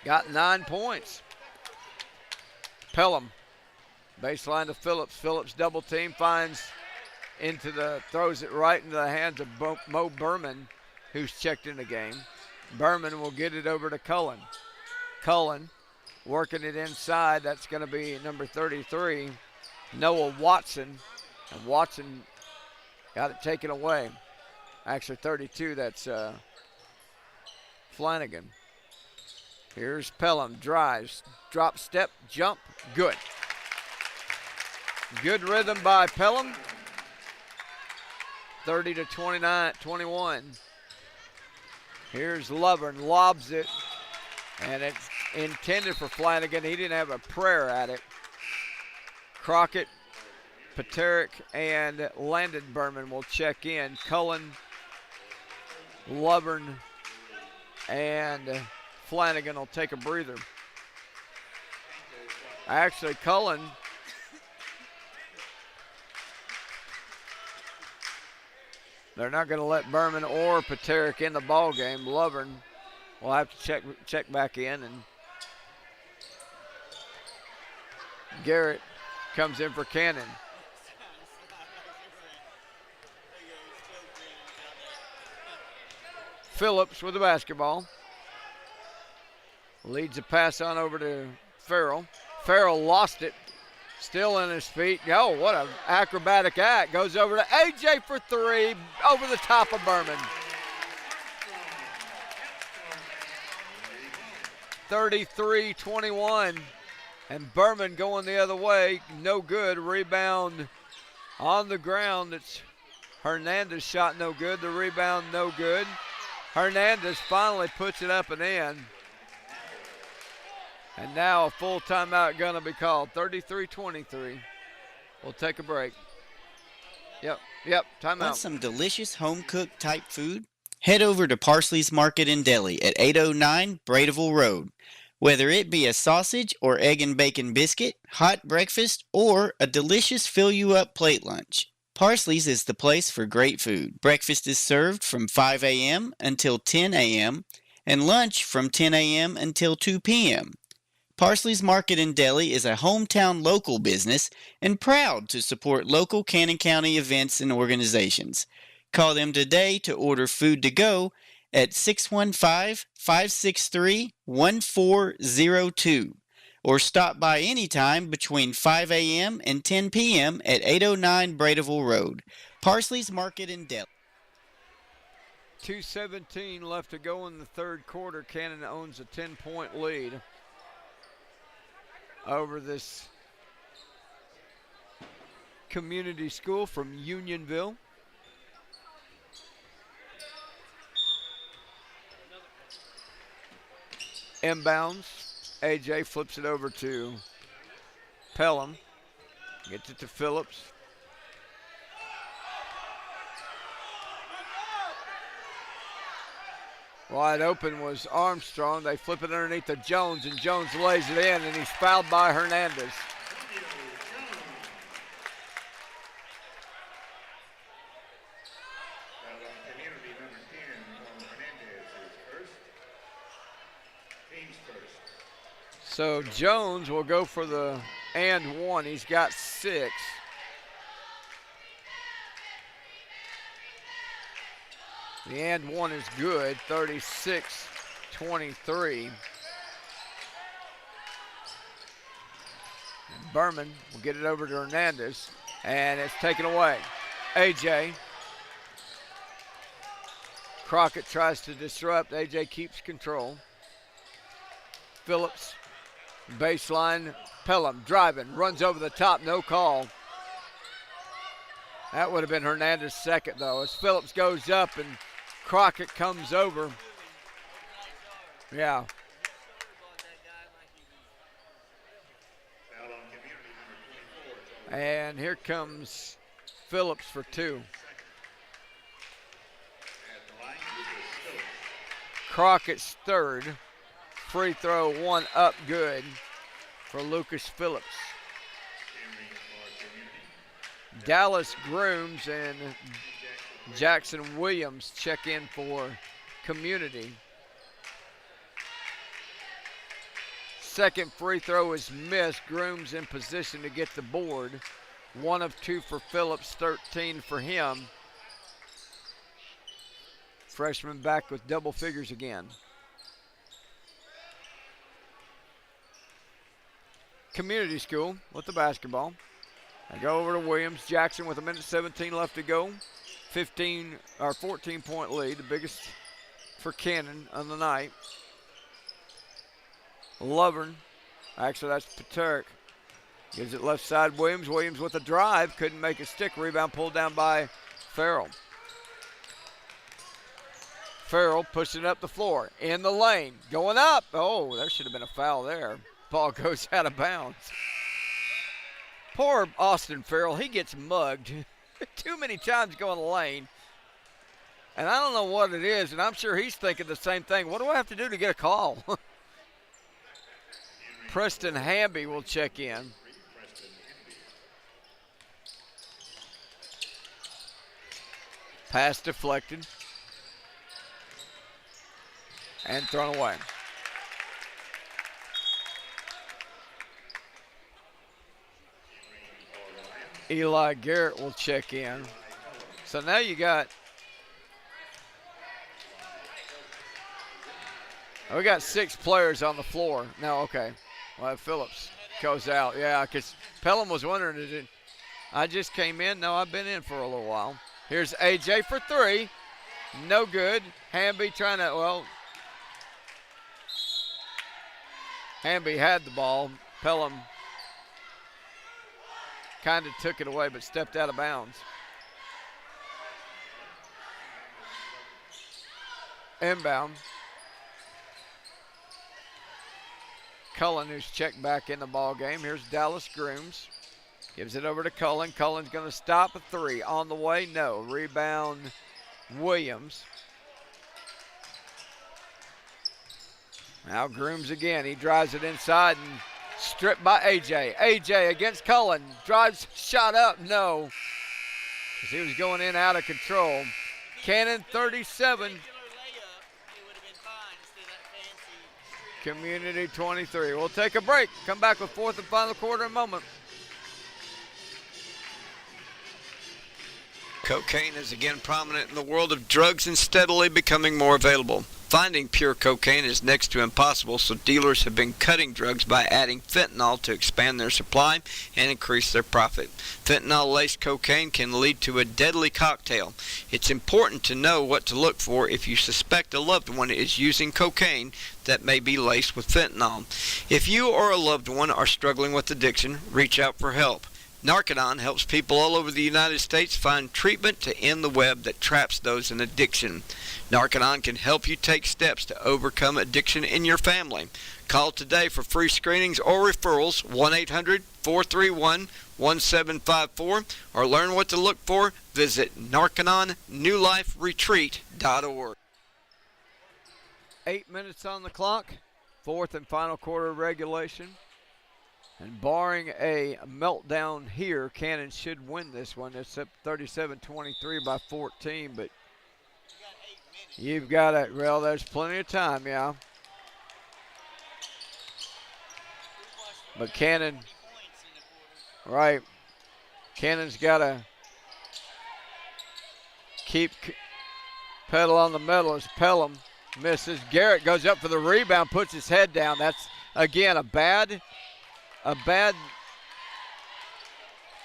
Got 9 points. Pelham, baseline to Phillips. Phillips double team, throws it right into the hands of Mo Berman, who's checked in the game. Berman will get it over to Cullen. Cullen working it inside. That's going to be number 33, Noah Watson. And Watson got it taken away. Actually, 32, that's Flanagan. Here's Pelham, drives, drop step, jump, good. Good rhythm by Pelham. 30 to 21. Here's Lovern, lobs it, and it's intended for Flanagan. He didn't have a prayer at it. Crockett, Paterick, and Landon Berman will check in. Cullen, Lovern, and Flanagan will take a breather. Actually, Cullen they're not going to let Berman or Paterick in the ball game. Lovern will have to check back in, and Garrett comes in for Cannon. Phillips with the basketball. Leads the pass on over to Farrell. Farrell lost it. Still on his feet. Oh, what an acrobatic act. Goes over to AJ for 3. Over the top of Berman. 33-21. And Berman going the other way. No good. Rebound on the ground. It's Hernandez shot no good. The rebound no good. Hernandez finally puts it up and in. And now a full timeout going to be called. 33-23. We'll take a break. Yep, timeout. Want some delicious home-cooked type food? Head over to Parsley's Market and Deli at 809 Bradeville Road. Whether it be a sausage or egg and bacon biscuit, hot breakfast, or a delicious fill-you-up plate lunch, Parsley's is the place for great food. Breakfast is served from 5 a.m. until 10 a.m. and lunch from 10 a.m. until 2 p.m. Parsley's Market and Deli is a hometown local business and proud to support local Cannon County events and organizations. Call them today to order food to go at 615-563-1402 or stop by anytime between 5 a.m. and 10 p.m. at 809 Bradeville Road. Parsley's Market and Deli. 2:17 left to go in the third quarter. Cannon owns a 10-point lead over this community school from Unionville. Inbounds. AJ flips it over to Pelham. Gets it to Phillips. Wide open was Armstrong. They flip it underneath to Jones, and Jones lays it in, and he's fouled by Hernandez. So Jones will go for the and one. He's got 6. The and one is good, 36-23. And Berman will get it over to Hernandez, and it's taken away. AJ. Crockett tries to disrupt. AJ keeps control. Phillips, baseline. Pelham driving, runs over the top, no call. That would have been Hernandez's second, though, as Phillips goes up and Crockett comes over. Yeah. And here comes Phillips for two. Crockett's third. Free throw, one up, good for Lucas Phillips. Dallas Grooms and Jackson Williams check in for Community. Second free throw is missed. Grooms in position to get the board. 1 of 2 for Phillips, 13 for him. Freshman back with double figures again. Community School with the basketball. They go over to Williams. Jackson with 1:17 left to go. 14-point lead, the biggest for Cannon on the night. Lovern, actually that's Paterick, gives it left side. Williams. Williams with a drive, couldn't make a stick. Rebound pulled down by Farrell. Farrell pushing it up the floor, in the lane, going up. Oh, there should have been a foul there. Ball goes out of bounds. Poor Austin Farrell, he gets mugged too many times going the lane. And I don't know what it is, and I'm sure he's thinking the same thing. What do I have to do to get a call? Preston Hamby will check in. Pass deflected. And thrown away. Eli Garrett will check in. So now you got, we got 6 players on the floor. Now, okay. Well, Phillips goes out. Yeah, because Pelham was wondering, I just came in? No, I've been in for a little while. Here's AJ for 3. No good. Hamby trying to, well, Hamby had the ball. Pelham kind of took it away but stepped out of bounds. Inbound. Cullen, who's checked back in the ball game. Here's Dallas Grooms. Gives it over to Cullen. Cullen's going to stop a 3. On the way, no. Rebound, Williams. Now Grooms again. He drives it inside and stripped by AJ. AJ against Cullen. Drives, shot up, no. Because he was going in out of control. Cannon 37. Community 23. We'll take a break. Come back with fourth and final quarter in a moment. Cocaine is again prominent in the world of drugs and steadily becoming more available. Finding pure cocaine is next to impossible, so dealers have been cutting drugs by adding fentanyl to expand their supply and increase their profit. Fentanyl-laced cocaine can lead to a deadly cocktail. It's important to know what to look for if you suspect a loved one is using cocaine that may be laced with fentanyl. If you or a loved one are struggling with addiction, reach out for help. Narconon helps people all over the United States find treatment to end the web that traps those in addiction. Narconon can help you take steps to overcome addiction in your family. Call today for free screenings or referrals, 1-800-431-1754, or learn what to look for. Visit NarcononNewLifeRetreat.org. 8 minutes on the clock, fourth and final quarter of regulation. And barring a meltdown here, Cannon should win this one. It's up 37-23 by 14, but you've got it. Well, there's plenty of time, yeah. But Cannon, right, Cannon's got to keep Pedal on the metal as Pelham misses. Garrett goes up for the rebound, puts his head down. That's, again, a bad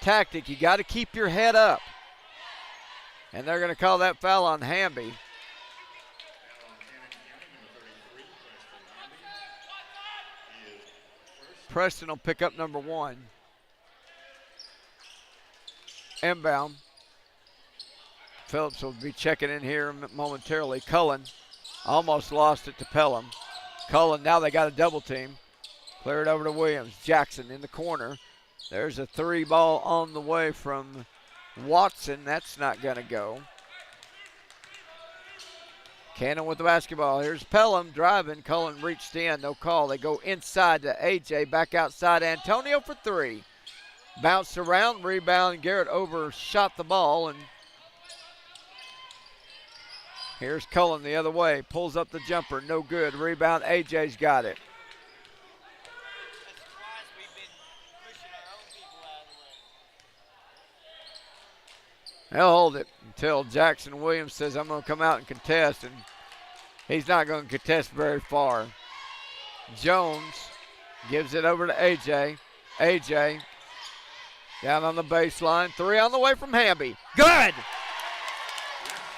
tactic. You got to keep your head up. And they're going to call that foul on Hamby. Preston will pick up number 1. Inbound. Phillips will be checking in here momentarily. Cullen almost lost it to Pelham. Cullen, now they got a double team. Clear it over to Williams. Jackson in the corner. There's a 3 ball on the way from Watson. That's not going to go. Cannon with the basketball. Here's Pelham driving. Cullen reached in. No call. They go inside to AJ. Back outside. Antonio for 3. Bounced around. Rebound. Garrett overshot the ball. And here's Cullen the other way. Pulls up the jumper. No good. Rebound. AJ's got it. He'll hold it until Jackson Williams says, I'm going to come out and contest, and he's not going to contest very far. Jones gives it over to AJ. AJ down on the baseline. 3 on the way from Hamby. Good!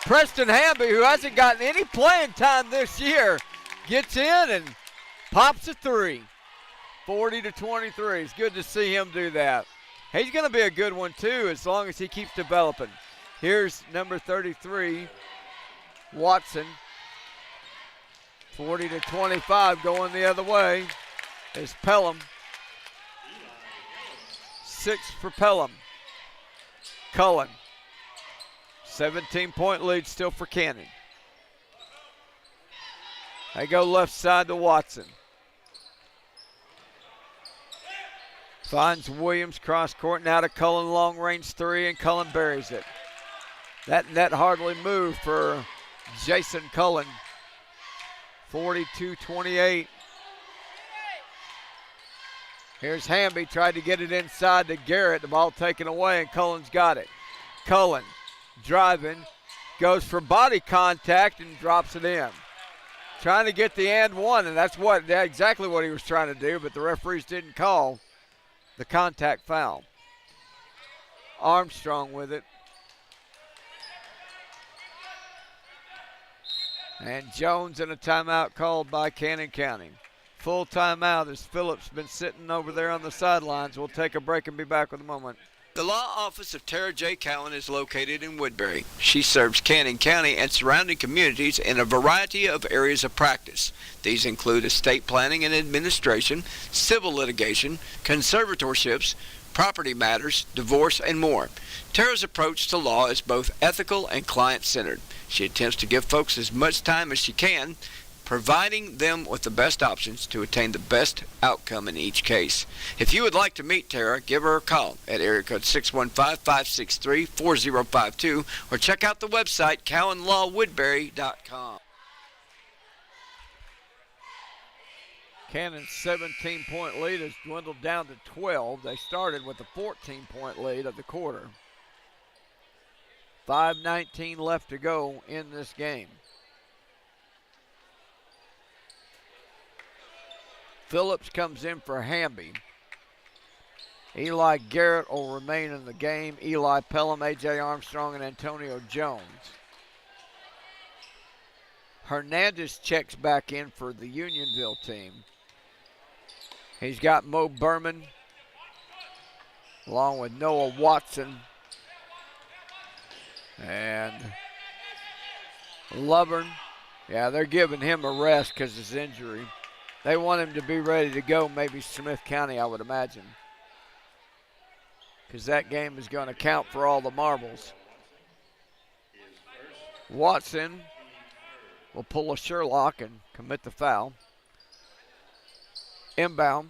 Preston Hamby, who hasn't gotten any playing time this year, gets in and pops a 3. 40-23. It's good to see him do that. He's going to be a good one, too, as long as he keeps developing. Here's number 33, Watson. 40-25 going the other way is Pelham. 6 for Pelham. Cullen. 17-point lead still for Cannon. They go left side to Watson. Finds Williams cross court, now to Cullen, long range 3, and Cullen buries it. That net hardly moved for Jason Cullen. 42-28. Here's Hamby, tried to get it inside to Garrett. The ball taken away, and Cullen's got it. Cullen driving, goes for body contact and drops it in. Trying to get the and one, and that's exactly what he was trying to do, but the referees didn't call the contact foul. Armstrong with it. And Jones in a timeout called by Cannon County. Full timeout as Phillips been sitting over there on the sidelines. We'll take a break and be back with a moment. The law office of Tara J. Cowan is located in Woodbury. She serves Cannon County and surrounding communities in a variety of areas of practice. These include estate planning and administration, civil litigation, conservatorships, property matters, divorce, and more. Tara's approach to law is both ethical and client-centered. She attempts to give folks as much time as she can, providing them with the best options to attain the best outcome in each case. If you would like to meet Tara, give her a call at area code 615-563-4052 or check out the website cowanlawwoodbury.com. Cannon's 17-point lead has dwindled down to 12. They started with a 14-point lead of the quarter. 5:19 left to go in this game. Phillips comes in for Hamby. Eli Garrett will remain in the game. Eli Pelham, A.J. Armstrong, and Antonio Jones. Hernandez checks back in for the Unionville team. He's got Mo Berman along with Noah Watson and Lovern. Yeah, they're giving him a rest because of his injury. They want him to be ready to go, maybe Smith County, I would imagine, because that game is going to count for all the marbles. Watson will pull a Sherlock and commit the foul. Inbound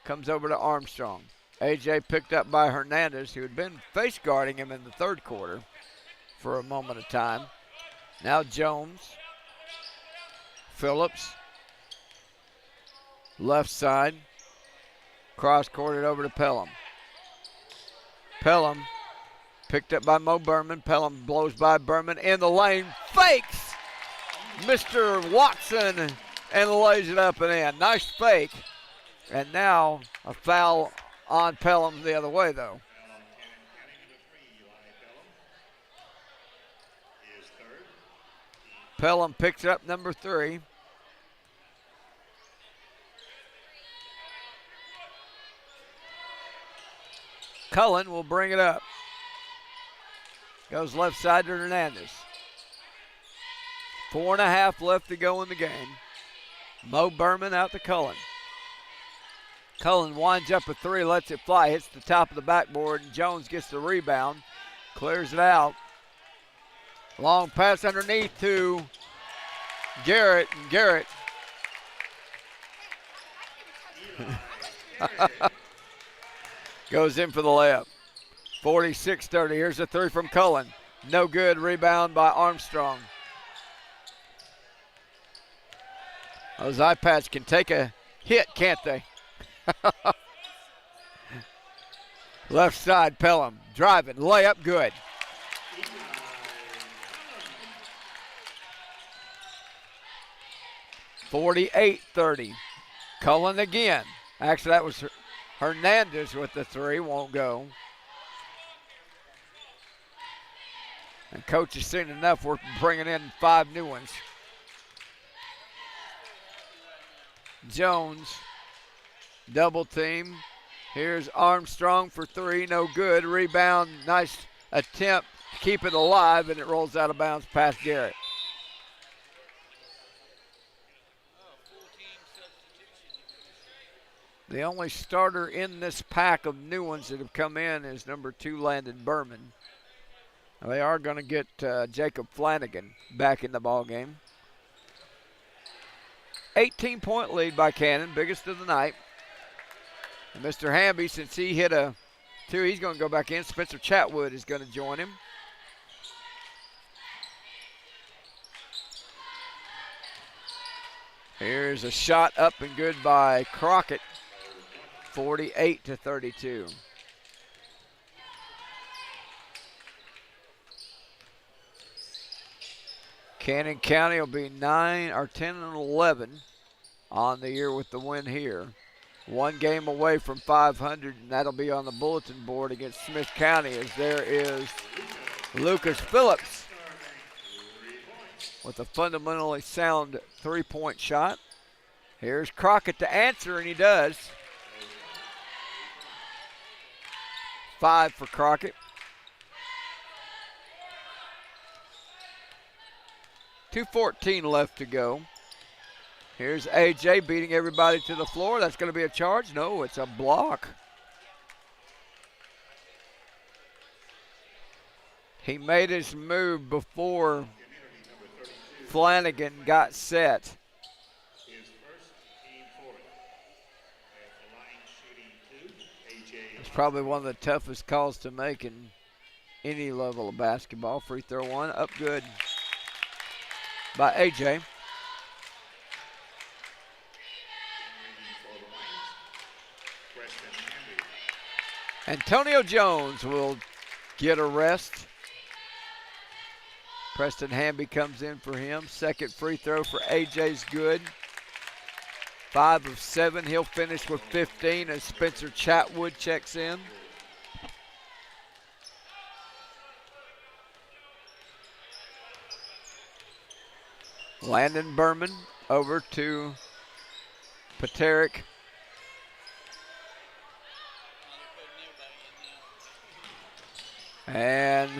comes over to Armstrong. A.J. picked up by Hernandez, who had been face guarding him in the third quarter for a moment of time. Now Jones. Phillips. Left side. Cross-courted over to Pelham. Pelham Picked up by Mo Berman. Pelham blows by Berman in the lane. Fakes Mr. Watson and lays it up and in. Nice fake. And now a foul on Pelham the other way, though. Pelham picks up number 3. Cullen will bring it up. Goes left side to Hernandez. 4.5 left to go in the game. Mo Berman out to Cullen. Cullen winds up a 3, lets it fly, hits the top of the backboard, and Jones gets the rebound, clears it out. Long pass underneath to Garrett, and Garrett goes in for the layup. 46-30. Here's a 3 from Cullen. No good. Rebound by Armstrong. Those iPads can take a hit, can't they? Left side, Pelham. Driving. Layup good. (48-30). Cullen again. Actually, that was Hernandez with the 3. Won't go. And coach has seen enough. We're bringing in 5 new ones. Jones, double team. Here's Armstrong for 3, no good. Rebound, nice attempt to keep it alive, and it rolls out of bounds past Garrett. The only starter in this pack of new ones that have come in is number 2, Landon Berman. They are going to get Jacob Flanagan back in the ball game. 18-point lead by Cannon, biggest of the night. And Mr. Hamby, since he hit a 2, he's going to go back in. Spencer Chatwood is going to join him. Here's a shot up and good by Crockett. 48-32. Cannon County will be 9 or 10 and 11 on the year with the win here. 1 game away from 500, and that'll be on the bulletin board against Smith County, as there is Lucas Phillips with a fundamentally sound 3-point shot. Here's Crockett to answer, and he does. 5 for Crockett. 2:14 left to go. Here's AJ beating everybody to the floor. That's going to be a charge. No, it's a block. He made his move before Flanagan got set. It's probably one of the toughest calls to make in any level of basketball. Free throw 1, up good by AJ. Antonio Jones will get a rest. Preston Hamby comes in for him. Second free throw for AJ's good. 5 of 7. He'll finish with 15 as Spencer Chatwood checks in. Landon Berman over to Paterick. And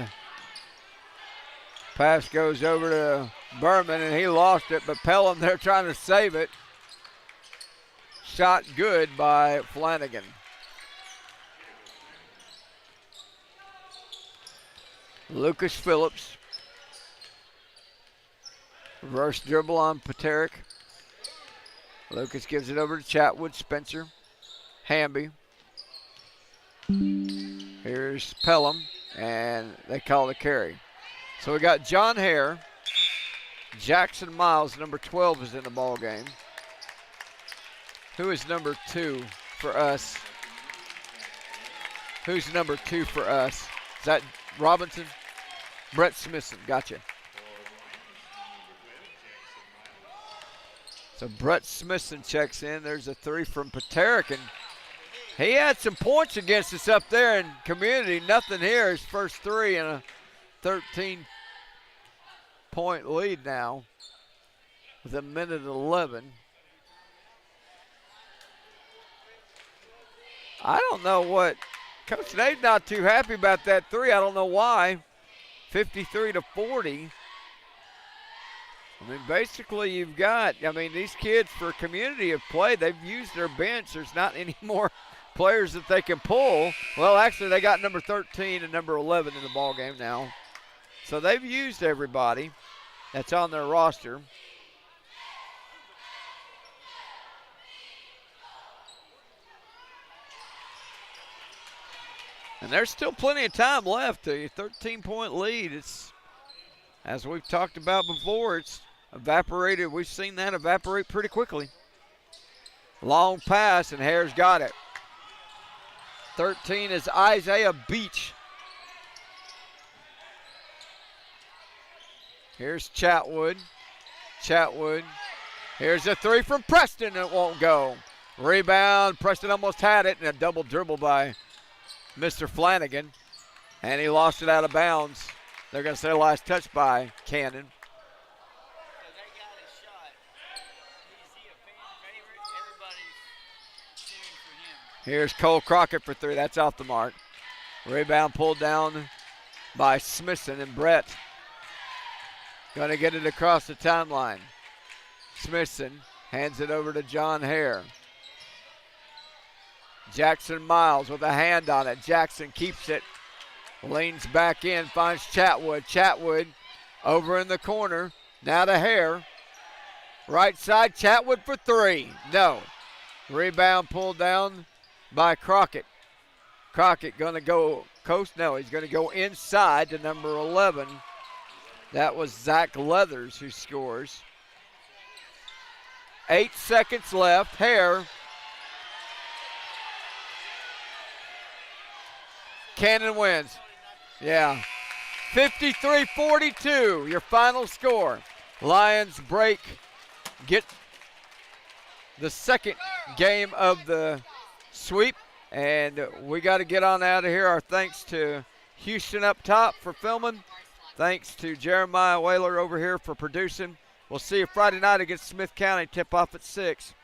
pass goes over to Berman, and he lost it, but Pelham, they're trying to save it. Shot good by Flanagan. Lucas Phillips. Reverse dribble on Paterick. Lucas gives it over to Chatwood. Spencer. Hamby. Here's Pelham, and they call the carry. So we got John Hare. Jackson Miles, number 12, is in the ball game. Who is number 2 for us? Who's number 2 for us? Is that Robinson? Brett Smithson, gotcha. So Brett Smithson checks in. There's a three from Paterick, and he had some points against us up there in community. Nothing here. His first three and a 13-point lead now with a minute 11. I don't know what Coach Nate's not too happy about that three. I don't know why. 53-40. I mean, basically you've got, these kids for community have played. They've used their bench. There's not any more players that they can pull. Well, actually, they got number 13 and number 11 in the ball game now. So they've used everybody that's on their roster. And there's still plenty of time left. A 13-point lead. It's, as we've talked about before, it's evaporated. We've seen that evaporate pretty quickly. Long pass, and Hare's got it. 13 is Isaiah Beach. Here's Chatwood. Chatwood. Here's a three from Preston. It won't go. Rebound. Preston almost had it, and a double dribble by Mr. Flanagan. And he lost it out of bounds. They're going to say last touch by Cannon. Here's Cole Crockett for three. That's off the mark. Rebound pulled down by Smithson, and Brett going to get it across the timeline. Smithson hands it over to John Hare. Jackson Miles with a hand on it. Jackson keeps it. Leans back in, finds Chatwood. Chatwood over in the corner. Now to Hare. Right side, Chatwood for three. No. Rebound pulled down by Crockett. Crockett going to go coast. No, he's going to go inside to number 11. That was Zach Leathers who scores. 8 seconds left. Hare. Cannon wins. Yeah. 53-42, your final score. Lions break, get the second game of the sweep, and we got to get on out of here. Our thanks to Houston up top for filming. Thanks to Jeremiah Whaler over here for producing. We'll see you Friday night against Smith County, tip off at 6.